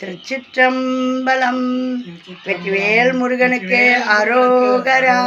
திருச்சிற்றம்பலம். வெற்றிவேல் முருகனுக்கு அரோகரா.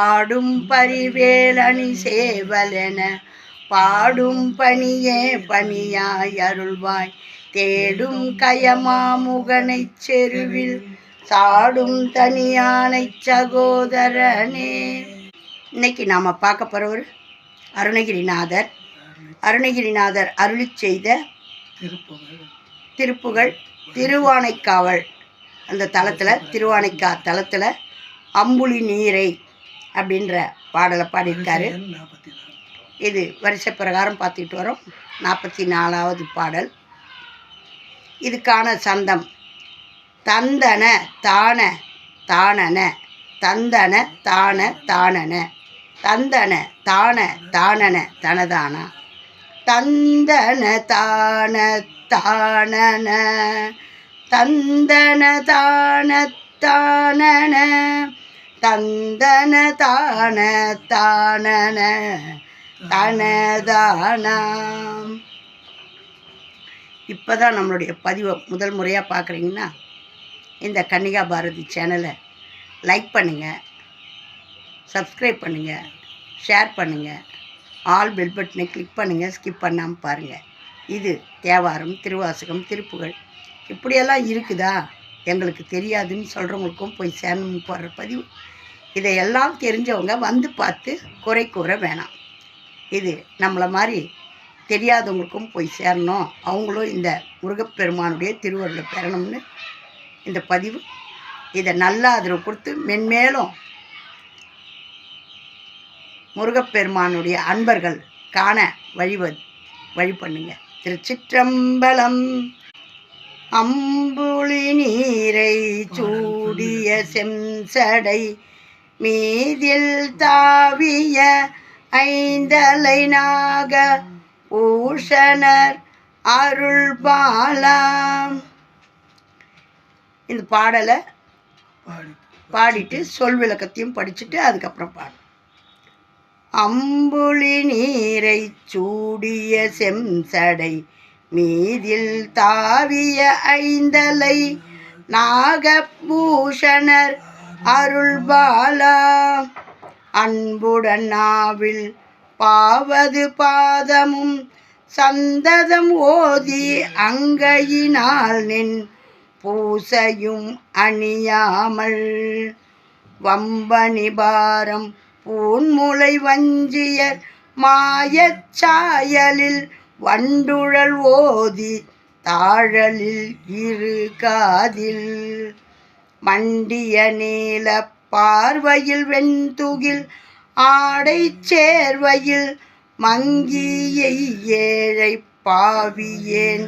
ஆடும் பரிவேல் அணி சேவலென பாடும் பணியே பணியாய் அருள்வாய். தேடும் கயமாமுகனை செருவில் சாடும் தனியானை சகோதரனே. இன்னைக்கு நாம் பார்க்க போகிறவர் அருணகிரிநாதர். அருணகிரிநாதர் அருளி செய்த திருப்புகழ் திருவானைக்காவல். அந்த தளத்தில் திருவானைக்கா தளத்தில் அம்புலி நீரை அப்படின்ற பாடலை பாடியிருக்காரு. இது வரிசை பிரகாரம் பார்த்துக்கிட்டு வரோம். 44வது பாடல். இதுக்கான சந்தம் தந்தன தான தானன தந்தன தான தானன தந்தன தான தானன தனதானா தந்தன தான தானன தந்தன தான தானன தந்தன தான தானன தனதானாம். இப்போ தான் நம்மளுடைய பதிவை முதல் முறையாக பார்க்குறீங்கன்னா இந்த கன்னிகா பாரதி சேனலை லைக் பண்ணுங்கள், சப்ஸ்கிரைப் பண்ணுங்கள், ஷேர் பண்ணுங்கள், ஆல் பெல் பட்டனை கிளிக் பண்ணுங்கள், ஸ்கிப் பண்ணாமல் பாருங்கள். இது தேவாரம், திருவாசகம், திருப்புகழ் இப்படியெல்லாம் இருக்குதா எங்களுக்கு தெரியாதுன்னு சொல்கிறவங்களுக்கும் போய் சேரணும்னு போடுற பதிவு. இதையெல்லாம் தெரிஞ்சவங்க வந்து பார்த்து குறை கூற வேணாம். இது நம்மளை மாதிரி தெரியாதவங்களுக்கும் போய் சேரணும், அவங்களும் இந்த முருகப்பெருமானுடைய திருவருளை பெறணும்னு இந்த பதிவு. இதை நல்ல ஆதரவு கொடுத்து மென்மேலும் முருகப்பெருமானுடைய அன்பர்கள் காண வழி பண்ணுங்க. திருச்சிற்றம்பலம். அம்புலி நீரை சூடிய செம்சடை மீதில் தாவிய ஐந்தலை நாக பூஷணர் அருள் பாலாம். இந்த பாடலை பாடிட்டு சொல் விளக்கத்தையும் படிச்சுட்டு அதுக்கப்புறம் பாடும். அம்புலி நீரை சூடிய செம்சடை மீதில் தாவிய ஐந்தலை நாகபூஷணர் அருள் பாலா. அன்புடன் நாவில் பாவது பாதமும் சந்ததம் ஓதி அங்கையினால் நின் பூசையும் அணியாமல் வம்பனிபாரம் பூன்முலை வஞ்சியர் மாயச்சாயலில் வண்டுழல் ஓதி தாழலில் இரு காதில் மண்டிய நீல பார்வையில் வெண்துகில் ஆடை சேர்வையில் மங்கியை ஏழை பாவியேன்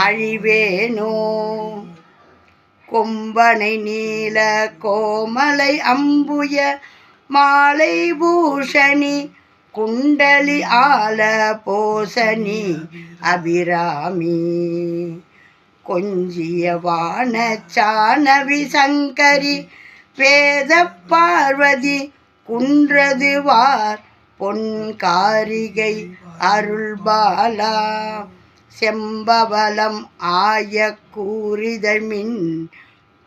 அழிவேனோ. கொம்பனை நீல கோமலை அம்புய மாலை பூஷணி குண்டலி ஆல போசனி அபிராமி கொஞ்சிய வான சானவி சங்கரி வேத பார்வதி குன்றதுவார் பொன்காரிகை அருள்பாலா. செம்பவலம் ஆய கூறிதழ்மின்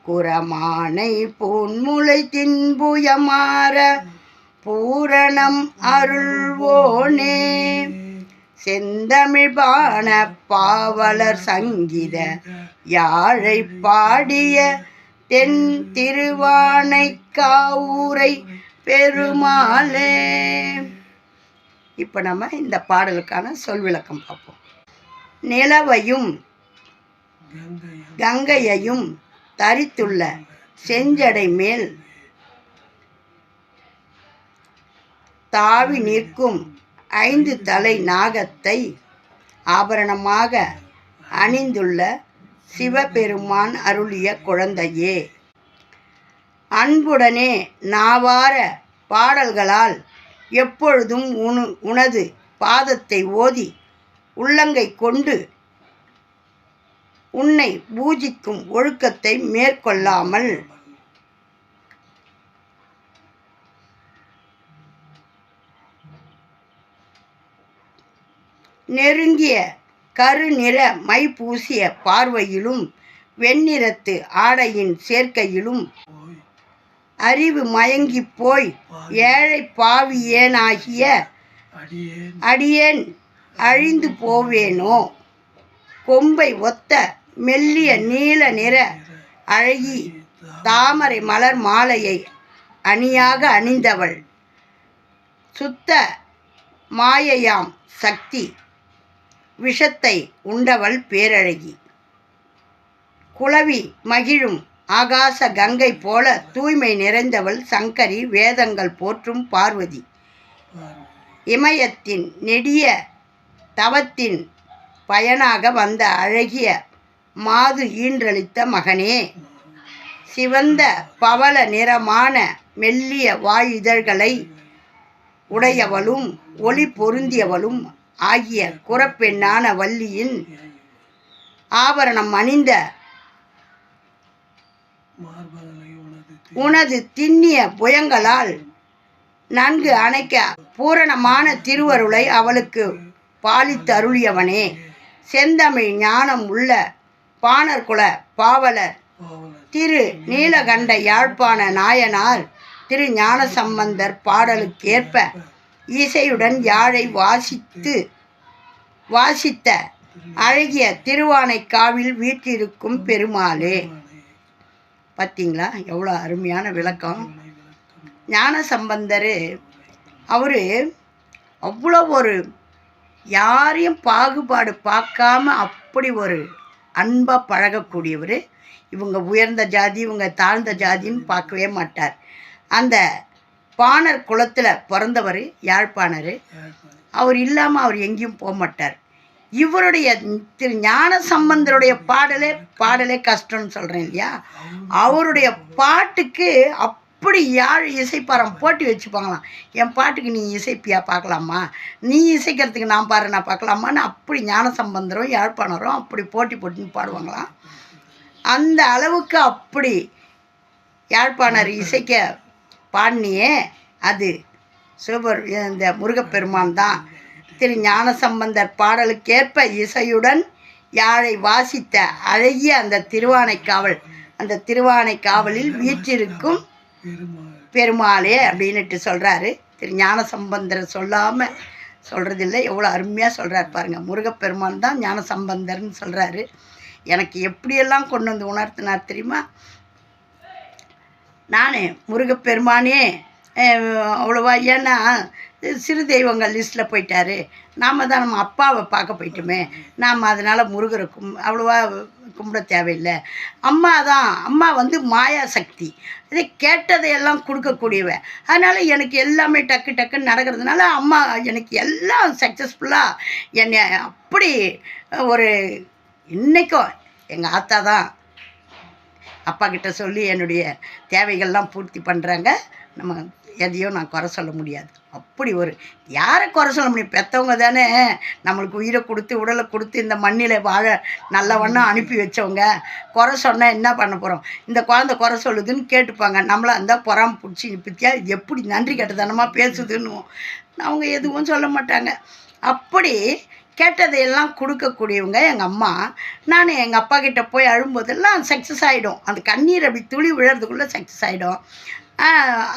குரமானை பூன்முளை தின்புயமாற பூரணம் அருள்வோனே. செந்தமிழ்பான பாவலர் சங்கீத யாழை பாடிய தென் திருவானைக்காவூரை பெருமாளே. இப்போ நம்ம இந்த பாடலுக்கான சொல் விளக்கம் பார்ப்போம். நிலவையும் கங்கையையும் தரித்துள்ள செஞ்சடை மேல் தாவி நிற்கும் 5 தலை நாகத்தை ஆபரணமாக அணிந்துள்ள சிவபெருமான் அருளிய குழந்தையே. அன்புடனே நாவார பாடல்களால் எப்பொழுதும் உனது பாதத்தை ஓதி உள்ளங்கை கொண்டு உன்னை பூஜிக்கும் ஒழுக்கத்தை மேற்கொள்ளாமல் நெருங்கிய கருநிற மை பூசிய பார்வையிலும் வெண்ணிறத்து ஆடையின் சேர்க்கையிலும் அறிவு மயங்கி போய் ஏழை பாவியேனாகிய அடியேன் அழிந்து போவேனோ. கொம்பை ஒத்த மெல்லிய நீல நிற அழகி தாமரை மலர் மாலையை அணியாக அணிந்தவள், சுத்த மாயையாம் சக்தி விஷத்தை உண்டவள் பேரழகி, குளவி மகிழும் ஆகாச கங்கை போல தூய்மை நிறைந்தவள் சங்கரி, வேதங்கள் போற்றும் பார்வதி, இமயத்தின் நெடிய தவத்தின் பயனாக வந்த அழகிய மாது ஈன்றளித்த மகனே, சிவந்த பவள நிறமான மெல்லிய வாயுதழ்களை உடையவளும் ஒளி பொருந்தியவளும் ஆகிய குறப்பெண்ணான வள்ளியின் ஆபரணம் அணிந்த உனது திண்ணிய புயங்களால் நன்கு அணைக்க பூரணமான திருவருளை அவளுக்கு பாலித்தருளியவனே, செந்தமிழ் ஞானம் உள்ள பாணர்குல பாவலர் திரு நீலகண்ட யாழ்ப்பாண நாயனார் திரு ஞானசம்பந்தர் பாடலுக்கேற்ப இசையுடன் யாழை வாசித்த அழகிய திருவானைக்காவில் வீற்றிருக்கும் பெருமாளே. பார்த்தீங்களா எவ்வளோ அருமையான விளக்கம். ஞானசம்பந்தர் அவர் அவ்வளோ ஒரு யாரையும் பாகுபாடு பார்க்காம அப்படி ஒரு அன்பாக பழகக்கூடியவர். இவங்க உயர்ந்த ஜாதி இவங்க தாழ்ந்த ஜாதின்னு பார்க்கவே மாட்டார். அந்த பாணர் குலத்தில் பிறந்தவர் யாழ்ப்பாணர். அவர் இல்லாமல் அவர் எங்கேயும் போக மாட்டார். இவருடைய திரு ஞானசம்பந்தருடைய பாடலே கஷ்டம்னு சொல்கிறேன் இல்லையா, அவருடைய பாட்டுக்கு அப்படி யாழ் இசைப்பாரம் போட்டி வச்சுப்பாங்களாம். என் பாட்டுக்கு நீ இசைப்பியா பார்க்கலாமா, நீ இசைக்கிறதுக்கு நான் பாரு நான் பார்க்கலாமான்னு அப்படி ஞானசம்பந்தரும் யாழ்ப்பாணரும் அப்படி போட்டுன்னு பாடுவாங்களாம். அந்த அளவுக்கு அப்படி யாழ்ப்பாணர் இசைக்க பாடினியே அது இந்த முருகப்பெருமான் தான். திரு ஞானசம்பந்தர் பாடலுக்கேற்ப இசையுடன் யாழை வாசித்த அழகிய அந்த திருவானைக்காவலில் வீற்றிருக்கும் பெருமாளே அப்படின்ட்டு சொல்கிறாரு. திரு ஞானசம்பந்தர் சொல்லாமல் சொல்கிறதில்லை, எவ்வளோ அருமையாக சொல்கிறார் பாருங்கள். முருகப்பெருமான் தான் ஞானசம்பந்தர்னு சொல்கிறாரு. எனக்கு எப்படியெல்லாம் கொண்டு வந்து உணர்த்தினார் தெரியுமா. நான் முருகப்பெருமானே அவ்வளோவா, ஏன்னா சிறு தெய்வங்கள் லிஸ்ட்டில் போயிட்டார். நாம் தான் நம்ம அப்பாவை பார்க்க போயிட்டோமே, நாம் அதனால் முருகரை அவ்வளோவா கும்பிட தேவையில்லை. அம்மா வந்து மாயா சக்தி, இதை கேட்டதையெல்லாம் கொடுக்கக்கூடியவ. அதனால் எனக்கு எல்லாமே டக்குன்னு நடக்கிறதுனால அம்மா எனக்கு எல்லாம் சக்ஸஸ்ஃபுல்லாக என்னை அப்படி ஒரு இன்றைக்கும் எங்கள் ஆத்தா தான் அப்பா கிட்ட சொல்லி என்னுடைய தேவைகள்லாம் பூர்த்தி பண்ணுறாங்க. நம்ம எதையும் நான் குறை சொல்ல முடியாது. அப்படி ஒரு யாரை குறை சொல்ல முடியும், பெற்றவங்க தானே நம்மளுக்கு உயிரை கொடுத்து உடலை கொடுத்து இந்த மண்ணில் வாழ நல்லவண்ணம் அனுப்பி வச்சவங்க. குறை சொன்னால் என்ன பண்ண போகிறோம், இந்த குழந்தை குறை சொல்லுதுன்னு கேட்டுப்பாங்க. நம்மளை அந்த பொறாம பிடிச்சி பற்றியா எப்படி நன்றி கெட்டதனமாக பேசுதுன்னு அவங்க எதுவும் சொல்ல மாட்டாங்க. அப்படி கேட்டதையெல்லாம் கொடுக்கக்கூடியவங்க எங்கள் அம்மா. நான் எங்கள் அப்பா கிட்டே போய் அழும்போதெல்லாம் சக்ஸஸ் ஆகிடும். அந்த கண்ணீர் அப்படி துளி விழுறதுக்குள்ளே சக்ஸஸ் ஆகிடும்.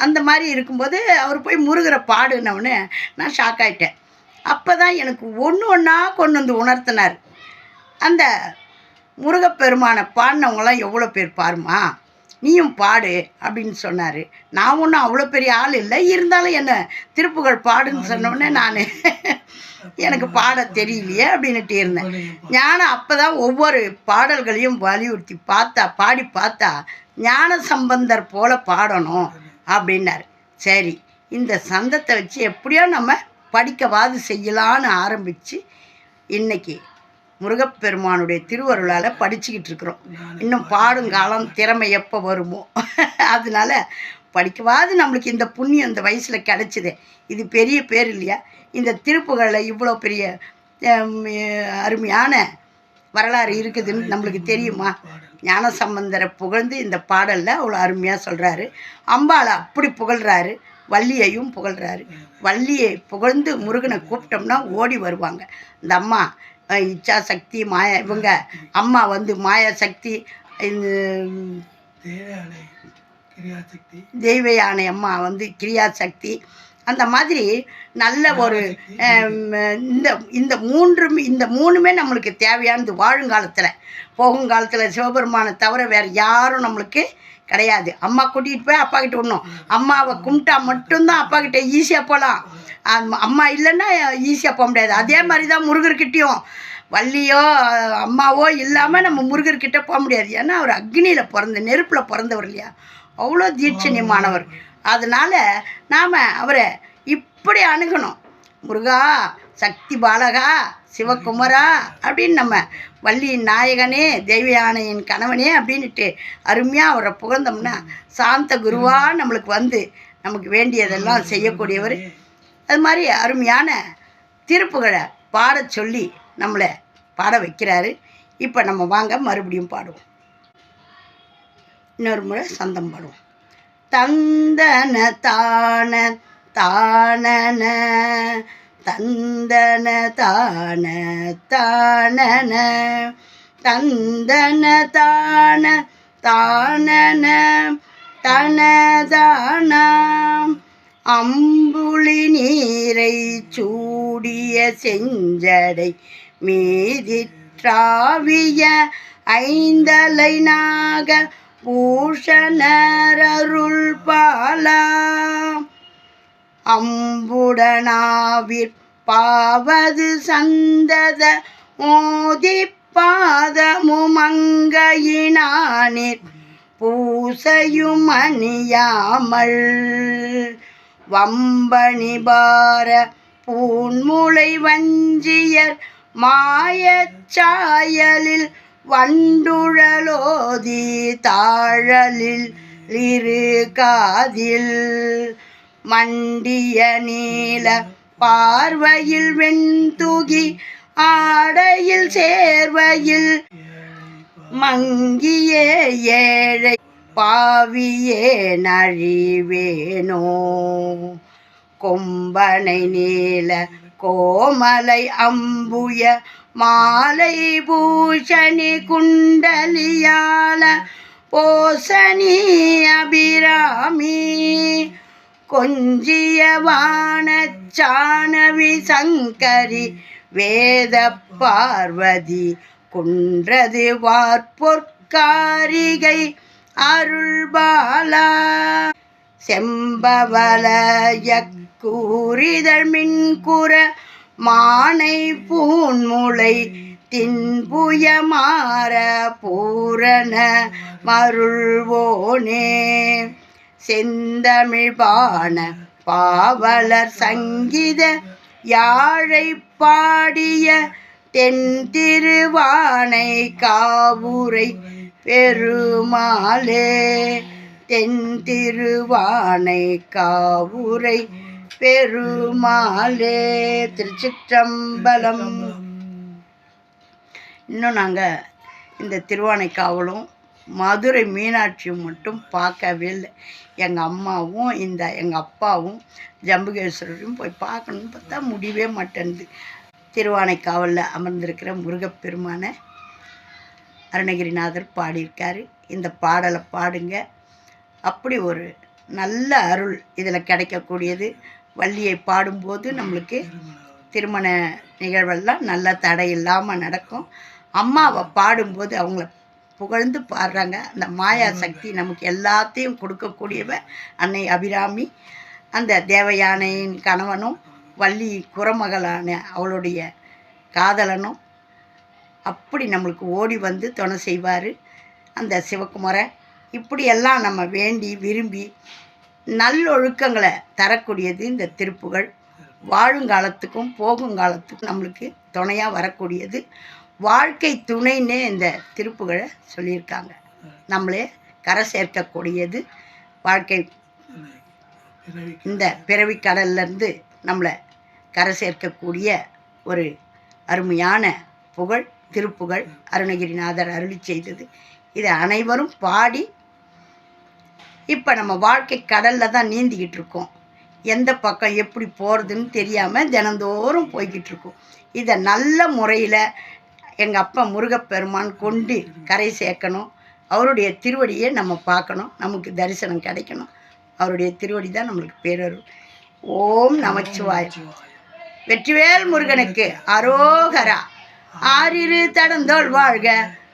அந்த மாதிரி இருக்கும்போது அவர் போய் முருகரை பாடுனவுன்னு நான் ஷாக் ஆகிட்டேன். அப்போ தான் எனக்கு ஒன்றா கொண்டு வந்து உணர்த்தினார். அந்த முருகப்பெருமானை பாடினவங்களாம் எவ்வளோ பேர் பாருமா, நீயும் பாடு அப்படின்னு சொன்னார். நான் ஒன்றும் அவ்வளோ பெரிய ஆள் இல்லை, இருந்தாலும் என்ன திருப்புகழ் பாடுன்னு சொன்னோடனே நான் எனக்கு பாட தெரியலையே அப்படின்ட்டு இருந்தேன். ஞானம் அப்போ தான் ஒவ்வொரு பாடல்களையும் வலியுறுத்தி பாடி பார்த்தா ஞானசம்பந்தர் போல பாடணும் அப்படின்னார். சரி, இந்த சந்தத்தை வச்சு எப்படியோ நம்ம படிக்கவாது செய்யலான்னு ஆரம்பித்து இன்றைக்கி முருகப்பெருமானுடைய திருவருளால் படிச்சுக்கிட்டு இருக்கிறோம். இன்னும் பாடுங்காலம் திறமை எப்போ வருமோ அதனால் படிக்கவாது நம்மளுக்கு இந்த புண்ணியம் இந்த வயசில் கிடச்சிதே, இது பெரிய பேர் இல்லையா. இந்த திருப்புகளில் இவ்வளோ பெரிய அருமையான வரலாறு இருக்குதுன்னு நம்மளுக்கு தெரியுமா. ஞானசம்பந்தரை புகழ்ந்து இந்த பாடலில் அவ்வளோ அருமையாக சொல்கிறாரு. அம்பாளை அப்படி புகழ்கிறாரு, வள்ளியையும் புகழ்கிறாரு. வள்ளியை புகழ்ந்து முருகனை கூப்பிட்டோம்னா ஓடி வருவாங்க. இந்த அம்மா இச்சா சக்தி மாயா, இவங்க அம்மா வந்து மாயா சக்தி, இந்த தெய்வ யானை அம்மா வந்து கிரியா சக்தி. அந்த மாதிரி நல்ல ஒரு இந்த இந்த மூணுமே நம்மளுக்கு தேவையானது வாழுங்காலத்தில். போகுங்காலத்தில் சிவபெருமானை தவிர வேறு யாரும் நம்மளுக்கு கிடையாது. அம்மா கூட்டிகிட்டு போய் அப்பா கிட்ட விடணும். அம்மாவை கும்பிட்டா மட்டும்தான் அப்பா கிட்ட ஈஸியாக போகலாம். அம்மா இல்லைன்னா ஈஸியாக போக முடியாது. அதே மாதிரி தான் முருகர்கிட்டையும் வள்ளியோ அம்மாவோ இல்லாமல் நம்ம முருகர்கிட்ட போக முடியாது. ஏன்னா அவர் அக்னியில் நெருப்பில் பிறந்தவர் இல்லையா, அவ்வளோ தீட்சணியமானவர். அதனால் நாம் அவரை இப்படி அணுகணும். முருகா, சக்தி பாலகா, சிவகுமரா அப்படின்னு நம்ம வள்ளியின் நாயகனே, தெய்வ யானையின் கணவனே அப்படின்ட்டு அருமையாக அவரை புகழ்ந்தோம்னா சாந்த குருவாக நம்மளுக்கு வந்து நமக்கு வேண்டியதெல்லாம் செய்யக்கூடியவர். அது மாதிரி அருமையான திருப்புகழை பாட சொல்லி நம்மளை பாட வைக்கிறாரு. இப்போ நம்ம வாங்க மறுபடியும் பாடுவோம். இன்னொரு முறை சந்தம் பாடுவோம். தந்தன தான தானன தந்தன தான தானன தந்தன தான தானன தனதானாம் அம்புலி நீரை சூடிய செஞ்சடை மீதிற்றாவிய ஐந்தலை நாக பூஷணரருள் பாலா அம்புடனாவிற்பாவது சந்தத மோதிப்பாதமுமங்கையினானிற் பூசையும் அணியாமல் வம்பணிபார பூன்முளை வஞ்சியர் மாயச்சாயலில் வண்டுழலோதி தாழலில் இரு காதில் மண்டிய நீல பார்வையில் வெண்துகி ஆடையில் சேர்வையில் மங்கியே ஏழை பாவியே நழிவேனோ கொம்பனை நீல கோமலை அம்புய மாலை பூஷணி குண்டலியால போசனி அபிராமி கொஞ்சிய வானச்சானவி சங்கரி வேத பார்வதி குன்றது வார்பொற்காரிகை அருள்பாலா செம்பவலய கூறிதழ் மின்குற மானை பூன்முளை தின்புய மாற பூரண மருள்வோனே செந்தமிழ்பான பாவலர் சங்கீத யாழை பாடிய தென் திருவானை காவுரை பெருமாளே தென் திருவானை காவுரை பெருமாளே. திருச்சிற்றம்பலம். இன்னும் நாங்கள் இந்த திருவானைக்காவலும் மதுரை மீனாட்சியும் மட்டும் பார்க்கவே இல்லை. எங்கள் அம்மாவும் எங்கள் அப்பாவும் ஜம்புகேஸ்வரரையும் போய் பார்க்கணுன்னு பார்த்தா முடியவே மாட்டேன்து. திருவானைக்காவலில் அமர்ந்திருக்கிற முருகப்பெருமான அருணகிரிநாதர் பாடியிருக்காரு. இந்த பாடலை பாடுங்க. அப்படி ஒரு நல்ல அருள் இதில் கிடைக்கக்கூடியது. வள்ளியை பாடும்போது நம்மளுக்கு திருமண நிகழ்வெல்லாம் நல்ல தடை இல்லாமல் நடக்கும். அம்மாவை பாடும்போது அவங்கள புகழ்ந்து பாடுறாங்க. அந்த மாயா சக்தி நமக்கு எல்லாத்தையும் கொடுக்கக்கூடியவ அன்னை அபிராமி. அந்த தேவயானையின் கணவனும் வள்ளி குறமகளான அவளுடைய காதலனும் அப்படி நம்மளுக்கு ஓடி வந்து துணை செய்வார் அந்த சிவகுமாரை. இப்படியெல்லாம் நம்ம வேண்டி விரும்பி நல்லொழுக்கங்களை தரக்கூடியது இந்த திருப்புகழ். வாழுங்காலத்துக்கும் போகுங்காலத்துக்கும் நம்மளுக்கு துணையாக வரக்கூடியது. வாழ்க்கை துணைன்னே இந்த திருப்புகழை சொல்லியிருக்காங்க. நம்மளே கரை சேர்க்கக்கூடியது வாழ்க்கை. இந்த பிறவி கடல்லேருந்து நம்மளை கரை சேர்க்கக்கூடிய ஒரு அருமையான புகழ் திருப்புகழ் அருணகிரிநாதர் அருளி செய்தது. இதை அனைவரும் பாடி இப்போ நம்ம வாழ்க்கை கடலில் தான் நீந்திக்கிட்டு இருக்கோம். எந்த பக்கம் எப்படி போகிறதுன்னு தெரியாமல் தினந்தோறும் போய்கிட்டு இருக்கோம். இதை நல்ல முறையில் எங்கள் அப்பா முருகப்பெருமான் கொண்டு கரை சேர்க்கணும். அவருடைய திருவடியை நம்ம பார்க்கணும், நமக்கு தரிசனம் கிடைக்கணும். அவருடைய திருவடி தான் நம்மளுக்கு பேரருள். ஓம் நமச்சிவாய. வெற்றிவேல் முருகனுக்கு அரோகரா. ஆறிரு தடந்தோள் வாழ்க,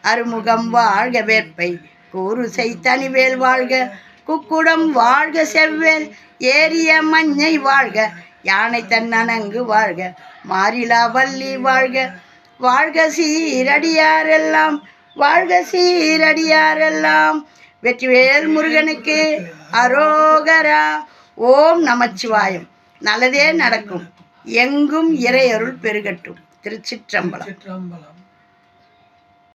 அருமுகம் வாழ்க, வேற்பை கூறுசை தனிவேல் வாழ்க, குக்குடம் வாழ்க, செவ்வேல் ஏரிய மஞ்சை வாழ்க, யானை தன்னணங்கு வாழ்க, மாறிலா வள்ளி வாழ்க, வாழ்க சீரடியாரெல்லாம், வாழ்க சீரடியாரெல்லாம். வெற்றிவேல் முருகனுக்கு அரோகரா. ஓம் நமச்சிவாயம். நல்லதே நடக்கும். எங்கும் இறையருள் பெருகட்டும். திருச்சிற்றம்பலம்.